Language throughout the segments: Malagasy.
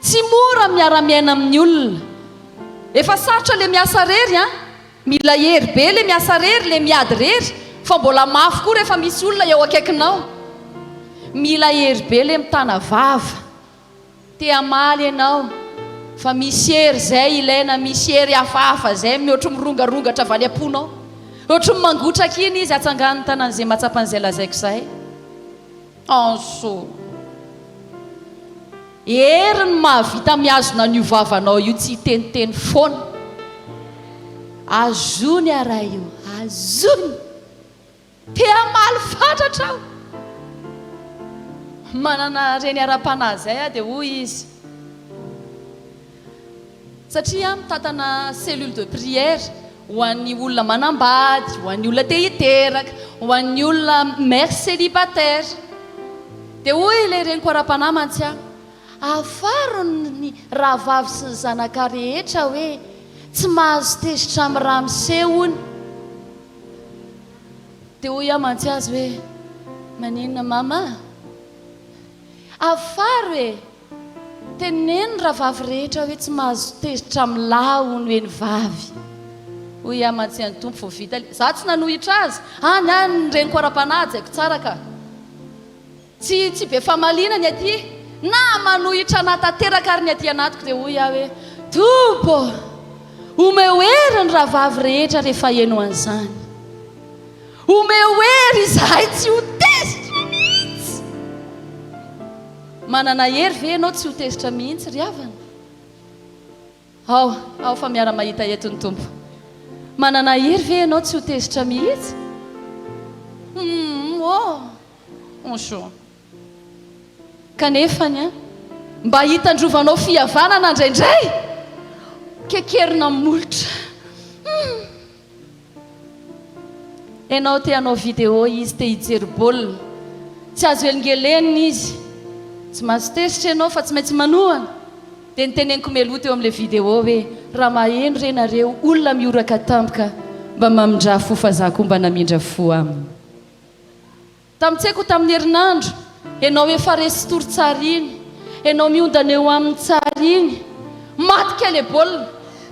tsy mora miara-miaina amin'ny olona. Efa sarotra le miasa rery a, mila hery be le miasa rery, le miady rery, fa mbola mafy koa rehefa misy olona eo akaikinao. Mila hery be le mitana vava, te amaly ianao, fa misy hery zay ilaina, misy hery hafahafa zay mihoatra mirongarongatra valy am-ponao, ohatry mangotraka iny izy atsangany tanan'izay matsapan'izay lazaiko zahay. Anso heriny mahavita miazona an'io vavanao io, tsy hiteniteny foana. Azony araha io, azony, te amaly fatratra aho. Manana reny ara-panahy zay dia hoy izy, satria mitantana cellule de prière ho an'ny olona manambady, ho an'ny olona te hiteraka, ho an'ny olona mère célibataire. Dia hoy ilay reniko ara-panahy mantsy afaro ny rahavavy sy ny zanaka rehetra hoe tsy mahazo tezitra amin'ny raha miseho hony. Dia hoy mantsy azy hoe maninona mama? Afaro hoe teneno rahavavy rehetra hoe tsy mahazo tezitra amin'ny lahy hony hoe ny vavy. Hoy mantsy any tompo vao vita. Za tsy nanohitra azy. Any reniko ara-panahy jaiko tsara ka. Tsy be famalina ny aty. Na manohitra anatanteraka ary ny aty anatiko. Dia hoy hoe tompo, omeo hery ny rahavavy rehetra rehefa heno an'izany. Omeo hery izahay tsy ho tezitra mihitsy. Manana hery ve ianao tsy ho tezitra mihitsy ry havana? Ao fa miara mahita eto ny tompo. Manana hery ve ianao tsy ho tezitra mihitsy? Onso. Kanefany mba hitandrovanao fihavanana indraindray, kekerina molotra. Ianao te hanao vidéo izy, te hijery baolina, tsy azo elingelenina izy, tsy mahazo tezitra ianao fa tsy maintsy manohana. Dia niteneniko meloha teo amin'ilay vidéo hoe raha maheno renareo olona mioraka tampoka mba mamindra fo fa za koa mba namindra fo aminy. Tamintseko tamin'ny herinandro, ianao efa resy tory tsara iny, ianao miondana eo amin'ny tsara iny, maty kely e baolina,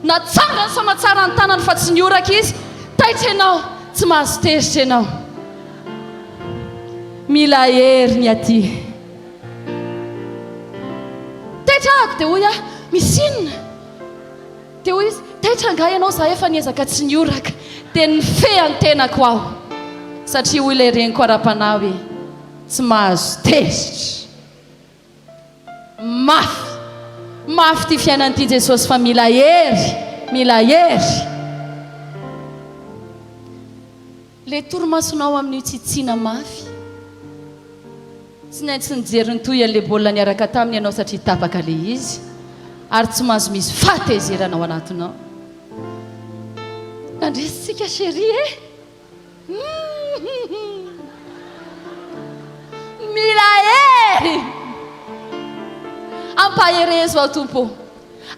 na tsara ny samatsara ny tanany fa tsy nioraka izy, taitra ianao, tsy mahazo tezitra ianao. Mila hery ny aty. Taitra ako dia hoy misy inona? Dia hoy izy, taitra nga ianao za efa niezaka tsy nioraka. Dia nifehy an-tenako aho, satria hoy ilay reniko ara-panahy hoe tsy mahazo tezitra. Mafy ty fiainan'ity Jesosy fa mila hery, mila hery. Le torimasonao amin'io tsitsiana mafy, tsy naintsy nijery nytoy an'ilay baolina niaraka taminy ianao satria tapaka le izy, ary tsy mahazo misy fahatezerana ao anatinao. Nandresitsika chéri mila hery. Ampaherezo ao tompo.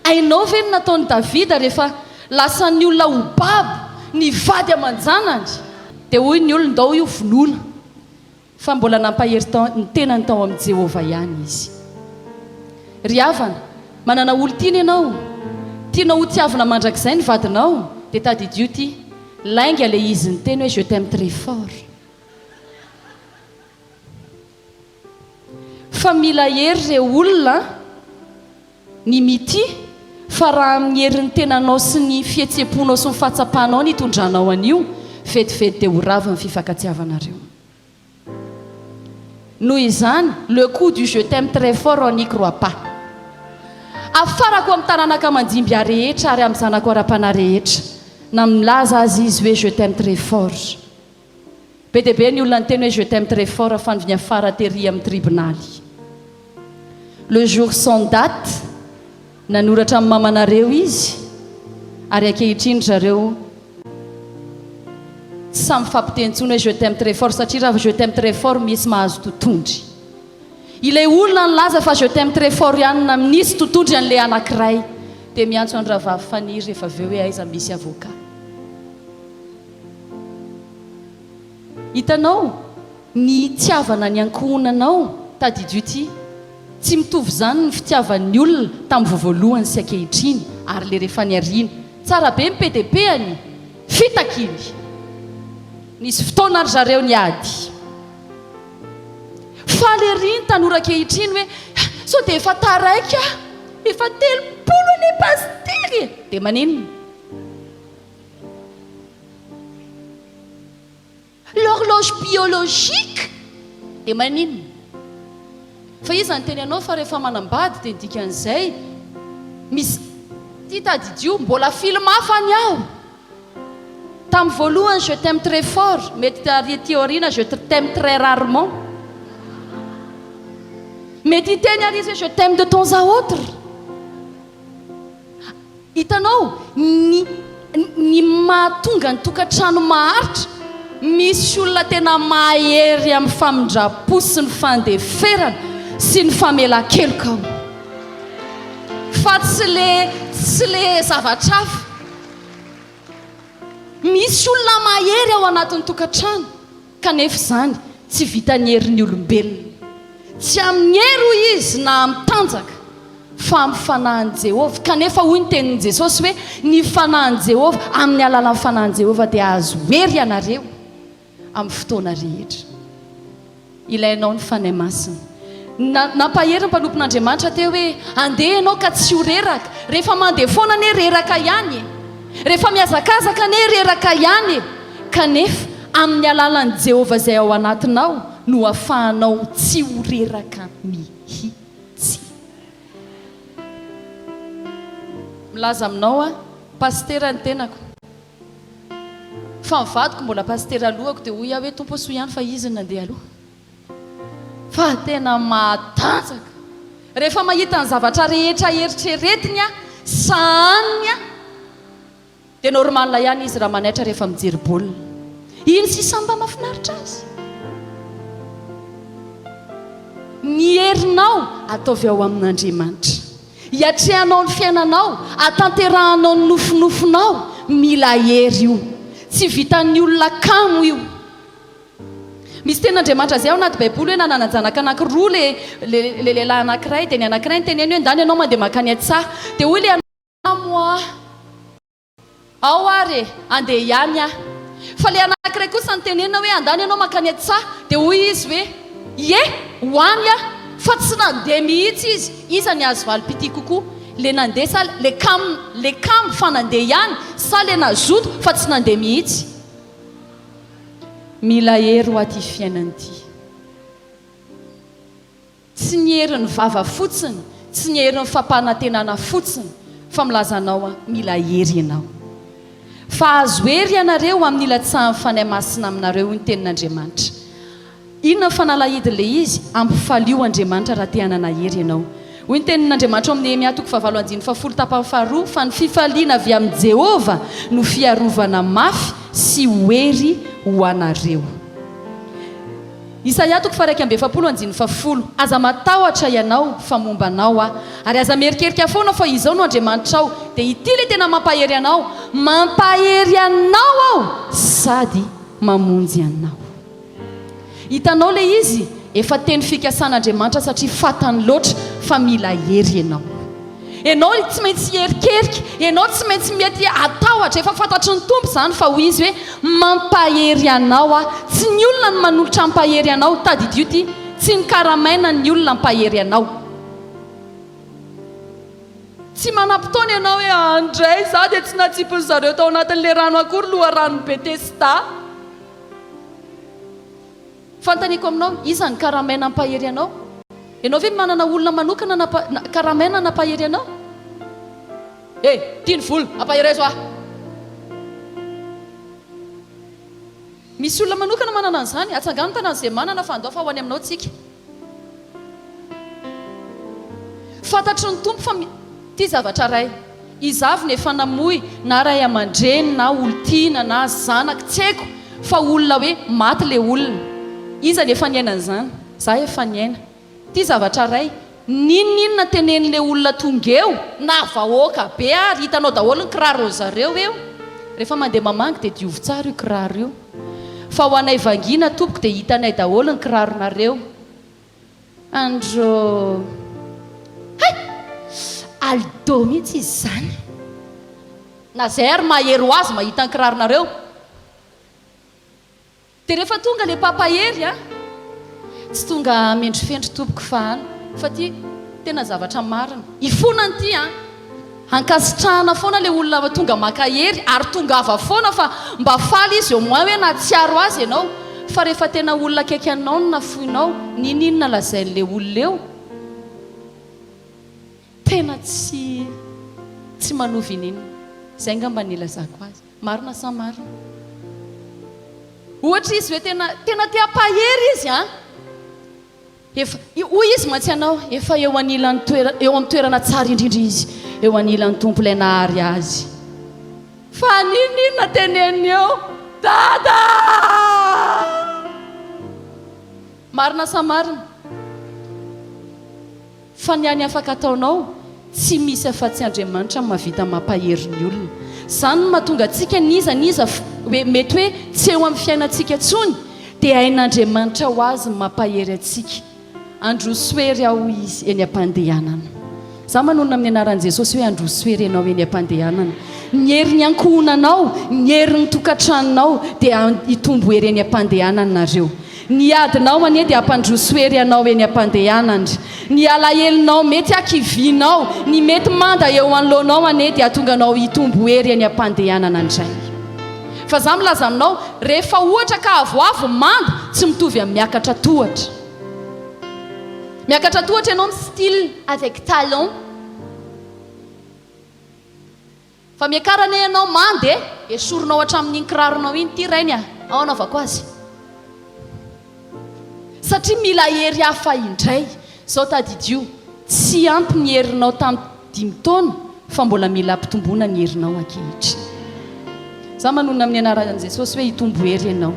Ainao ve ny nataon'i Davida rehefa lasan'ny olona ho babo nivady aman-janany? Dia hoy ny olona ndao io vonoina, fa mbola nampahery ny tenany tao amin'ny Jehovah ihany izy. Ry havana, manana olo tiana ianao, tianao ho tiavina mandrakizay ny vadinao, dia tadidio ty lainga le izy ny teny hoe je t'aime très fort. Fa mila hery re olona ny mity, fa raha amin'ny herin'ny tenanao sy ny fihetseponao sy ny fahatsapanao ny hitondranao an'io, vetivety dia ho rava ny fifankatsiavanareo. Noho izany, le coup du je t'aime très fort on n'y croit pas. Afarako amin'ny tananaka mandimby rehetra ary amin'ny zanako ara-panahy rehetra, na milaza azy izy hoe je t'aime très fort. Be dia be ny olona ny teny hoe je t'aime très fort fa ny afara tery amin'ny tribunaly. Le jour sans date, nanoratra amin'ny mamanareo izy, ary ankehitriny zareo tsy samy fampitentsony hoe je t'aime très fort, satria raha je t'aime très fort misy mahazo totondry. Ilay olona nilaza fa je t'aime très fort ihany na misy totondry an'ilay anankiray, dia miantso ny rahavavy faniry rehefa avy eo hoe aiza misy avoka. Hitanao ny tiavana ny ankohonanao tadidio ty, tsy mitovy zany ny fitiavan'ny olona tamin'ny voalohany sy ankehitriny ary le rehefa ny ariana tsara be mipetepehany fitakiny nisy fotoana ry zareo ny ady fa le riny tanora ankehitriny hoe sao dia efa taraika efa 30 ny pastiry dia maninona l'horloge biologique dia maninona fa izy nyteny anao fa rehefa manambady dia dikan'izay misy ty tadidio mbola film hafany aho tamin'ny voalohany je t'aime très fort mety arietiorina je t'aime très rarement mety teny ary izy hoe je t'aime de temps à autre hitanao ny mahatonga ny tokantrano maharitra misy olona tena mahery amin'ny famindrapo sy ny fandeferana sy ny famelan-keloka ao fa tsy le zavatra hafa misy olona mahery ao anatin'ny tokantrano kanefa izany tsy vitany herin'ny olombelona tsy amin'ny hery hoy izy na amin'ny tanjaka fa amin'ny fanahin'i Jehovah kanefa hoy ny tenin'i Jesosy hoe ny fanahin'i Jehovah amin'ny alalan'ny fanahin'i Jehovah dia azo hery ianareo amin'ny fotoana rehetra ilainao ny fanahy masina nampahery ny mpanompon'Andriamanitra teo hoe andeha ianao ka tsy ho reraka rehefa mandeha foana ane reraka ihany rehefa miazakazaka ane reraka ihany kanefa amin'ny alalan'i Jehovah izay ao anatinao no ahafahanao tsy ho reraka mihitsy milaza aminao a pastera ny tenako fa mivadiko mbola pastera alohako dia hoy aho hoe tompo soa ihany fa izy nandeha aloha fa tena matanjaka rehefa mahita ny zavatra rehetra eritreretiny a sahaniny a dia normalna ihany izy raha manaitra rehefa mijery baolina iny sisa mba mahafinaritra azy ny herinao ataovy ao amin'Andriamanitra hiatrehanao ny fiainanao atanterahanao ny nofinofinao mila hery io tsy vitan'ny olona kamo io misy ten'Andriamanitra zay ao anaty baiboly hoe nananjanaka anankiroa le lehilahy anankiray dia ny anankiray ny teneny hoe ndany ianao mandeha makany an-tsaha dia hoy le anamoa ao ary andeha ihany a fa le anankiray kosa ny tenenina hoe andany ianao makany an-tsaha dia hoy izy hoe ie hoany a fa tsy nandeha mihitsy izy iza ny azo valim-pity kokoa le nandeha sa le kamo fa nandeha ihany sa le nazoto fa tsy nandeha mihitsy mila hery ho aty fiainan'ity tsy ny herin'ny vava fotsiny tsy ny herin'ny fampanantenana fotsiny fa milazanao a mila hery ianao fa azo hery ianareo amin'ny ilatsahan'ny fanahy masina aminareo ny tenin'Andriamanitra inona fanalahidin'le izy ampifalio Andriamanitra raha te hananahery ianao hoy ny tenin'Andriamanitra ao amin'ny Nehemia 4:10 tapany faharoa fa ny fifaliana avy amin'ny Jehovah no fiarovana mafy sy hery ho anareo Isaia 4:10 aza matahotra ianao fa momba anao a ary aza merikerika foana fa izao no Andriamanitra ao dia ity le tena mampahery anao ao sady mamonjy anao hitanao le izy efa teny fikasan'Andriamanitra satria fatany loatra fa mila hery ianao tsy maintsy herikerika ianao tsy maintsy mety atahotra efa fantatry ny tompo izany fa hoy izy hoe mampahery anao a tsy ny olona no manolotra mampahery anao tadidio ty tsy ny karamaina ny olona mampahery anao tsy manam-potoana ianao hoe andray za dia tsy natsipony zareo tao anatin'le rano akory loha ranony Betesda fantaniko aminao iza ny karamaina mampahery anao ianao ve manana olona manokana karamaina nampahery anao tia ny volo ampahery zo misy olona manokana manana an'izany atsangano tanany izay manana fa andao fa ho any aminao tsika fantatry ny tompo fa tia zavatra ray izavy nefa namoy na ray aman-dreny na olontiana na zanaka tsy haiko fa olona hoe maty le olona iza ny efa niainan'izany za efa niaina tia zavatra ray ninona tenen'le olona tongeo na vahoaka be ary hitanao daholo ny kiraro zareo eo rehefa mandeha mamangy dia diovy tsara io kiraro io fa ho anay vangina tompoko dia hitanay daholo ny kiraronareo andro aldo mihitsy izy zany na zay ary mahery ho azy mahita ny kiraronareo dia rehefa tonga le papahery a tsy tonga mendrifendry tompoko fahany fa ty tena zavatra marina ifonany ty a ankasitrahana foana le olona tonga makahery ary tonga ava foana fa mba faly izy eo moin hoe natsiaro azy ianao fa rehefa tena olona akaiky anao no nafoinao ninina lazain'le olona eo tena tsy manovy ninina zay ngamba nilazako azy marina sa marina ohatra izy hoe tena te ampahery izy a efa hoy izy mantsy anao efa eo anilany eo amin'ny toerana tsara indrindra izy eo anilan'ny tompo ilay nahary azy fa ninina teneny eo dada marina sa marina fa ny any afaka ataonao tsy misy afa-tsy Andriamanitra mahavita mampahery ny olona zany no mahatonga antsika niza hoe mety hoe tsy eo amin'ny fiainantsika tsony dia hain'Andriamanitra ho azy mampahery atsika androsoery aho izy eny am-pandehanana za manonona amin'ny anaran'i Jesosy hoe androsoery ianao eny am-pandehanana ny hery ny ankohonanao ny hery ny tokantranonao dia hitombo hery eny am-pandehanana nareo ny adinao anie dia ampandrosoery ianao eny am-pandehanana ny alahelinao mety akivinao ny mety manda eo anoloanao anie dia tonga anao hitombo hery eny am-pandehanana indray fa za milaza aminao rehefa ohatra ka avoavo manda tsy mitovy amin'ny miakatra tohatra miakatra tohatra ianao amin'ny style avec talon fa miakarana ianao manda esorinao hatramin'iny kiraronao iny ty rainy ao anaovako azy satria mila hery hafa indray zao tadidio tsy ampy ny herinao tamin'ny 5 taona fa mbola mila ampitomboana ny herinao ankehitriny za manonona amin'ny anaran'i Jesosy hoe hitombo hery ianao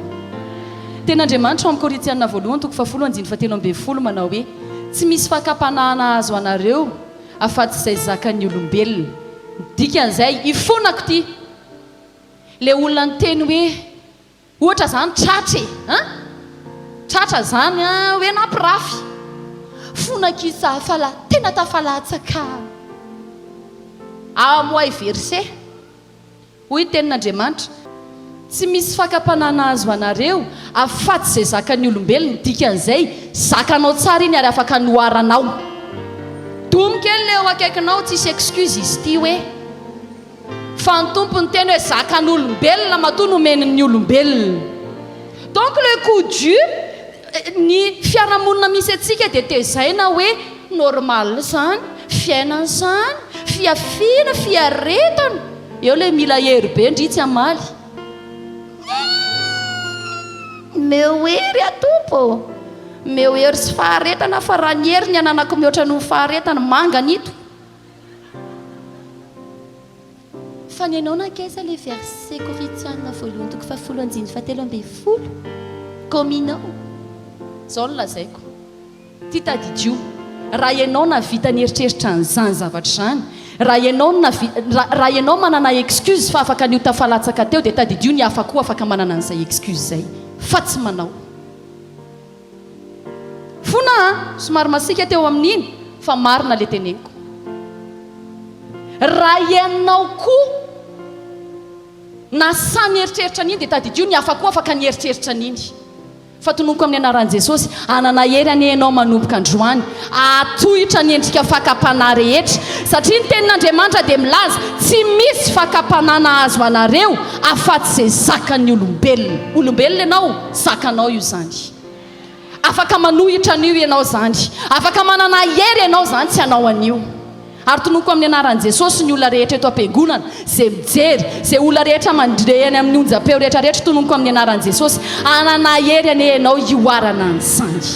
tena Andriamanitra amin'ny Korintiana voalohany 4:17 manao hoe tsy misy fakapanahana azo anareo afa-tsy izay zakan'ny olombelona dikan'izay ifonako ty le olona ny teny hoe ohatra zany tratra zany hoe nampirafy fonakisa fala tena tafalatsaka amoay verset hoy tenin'Andriamanitra tsy misy fakapanahana azo anareo afa-tsy izay zakan'ny olombelona dikan'izay zakanao tsara iny ary afaka noharanao tomokely leo akaikinao tsisy excuse izy ty hoe fa ny tompony teny hoe zakan'olombelona matoa nomenin'ny olombelona donc le coup dur ny fiarahamonina misy atsika dia tezaina hoe normal zany fiainana zany fiafiana fiaretana eo le mila hery be ndritsy amaly meo hery atompo meo hery sy faharetana fa raha ny hery ny ananako mihoatra no faharetana manga nito fa ny anao nankesa le verset Korintiana voalohany 4:17 kominao zao no lazaiko ty tadidio raha ianao navita ny heritreritra n'izany zavatra zany raha ianao manana excuse fa afaka nio tafalatsaka teo dia tadidio ny hafa koa afaka manana an'izay excuse zay fa tsy manao fona somary masika teo amin'iny fa marina le teneniko raha ianao koa nasany heritreritra n'iny dia tadidio ny hafa koa afaka ny heritreritra n'iny fa tononoko amin'ny anaran'i Jesosy anana hery anie ianao manomboka androany atohitra ny endrika fakapanahy rehetra satria ny tenin'Andriamanitra dia milaza tsy misy fakapanana azo anareo afa-tsy izay zakan'ny olombelona ianao zakanao io zany afaka manohitra an'io ianao zany afaka manana hery ianao zany tsy anao an'io ary tononoko amin'ny anaran'i Jesosy ny olona rehetra eto am-piangonana zay mijery zay olona rehetra mandrehany amin'ny onjam-peo rehetrarehetra tononoko amin'ny anaran'i Jesosy anana hery anie ianao ioarana an'izany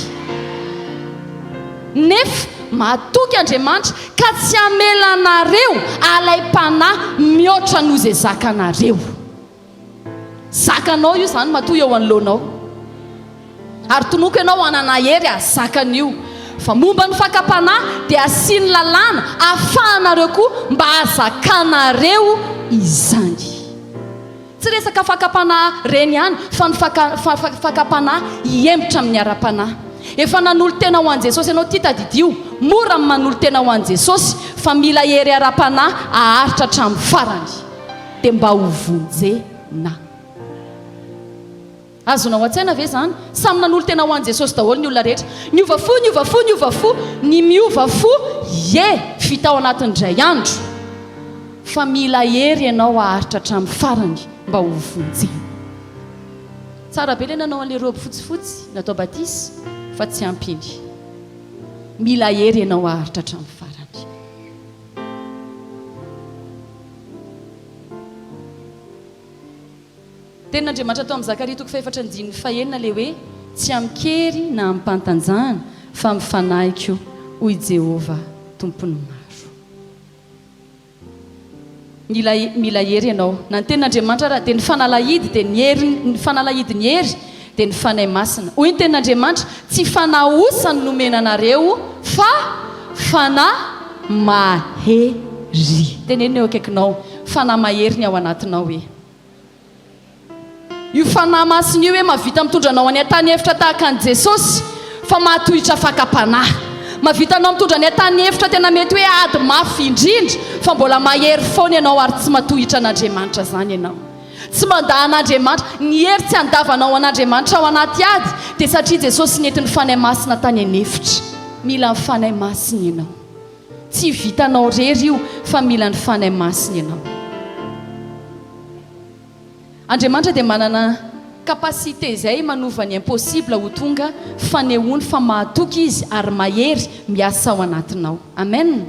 nefa matoky Andriamanitra ka tsy amelanareo alay-panahy mihoatra noho izay zakanareo zakanao io zany matoa eo anoloanao ary tononoko ianao anana hery azakan'io fa momba ny fakapanahy dia asiany lalàna ahafahanareo koa mba azakanareo izany tsy resaka fakapanahy reny ihany fa ny fakapanahy hiembotra amin'ny ara-panahy efa nanolo tena ho an'i Jesosy ianao ty tadidio mora manolo tena ho an'i Jesosy fa mila hery ara-panahy aharitra hatramin'ny farany dia mba ho vonjena. Azonao an-tsaina ve zany? Samy nan'olo tena ho an'i Jesosy daholo ny olona rehetra. Niova fo, niova fo, niova fo, ny miova fo, vita ao anatin'indray andro. Fa mila hery ianao aharitra hatramin'ny farany mba ho vonjena. Tsara be ilay nanao an'ilay robe fotsifotsy natao batisy fa tsy ampiny. Mila hery ianao aharitra hatramin'ny farany. Tenin'Andriamanitra tao amin'ny Zakaria 4:4 ilay hoe tsy amikery na ampantanjahana fa mifanahiko hoy Jehova tompony maro. Mila hery ianao. Na ny tenin'Andriamanitra raha dia ny fanalahidy dia ny fanalahidy ny hery dia ny fanahy masina. Hoy ny tenin'Andriamanitra tsy fanahosany nomena anareo fa fanahy mahery. Tenenina eo akaikinao, fanahy mahery ny ao anatinao hoe. Io fanahy masina io hoe mavita mitondra anao any an-tany efitra tahaka an'i Jesosy fa mahatohitra fakapanahy. Mavita anao mitondra any an-tany efitra tena mety hoe ady mafy indrindra fa mbola mahery foana ianao ary tsy matohitra an'Andriamanitra zany ianao. Tsy mandaha an'Andriamanitra, ny hery tsy andavanao an'Andriamanitra ao anaty ady dia satria Jesosy nentin'ny fanahy masina tany an'efitra. Mila ny fanahy masina ianao. Tsy vitanao rery io fa mila ny fanahy masina ianao. Andriamanitra dia manana kapasite izay manova ny impossible ho tonga fanehoany fa mahatoky izy ary mahery miasa ao anatinao. Amen.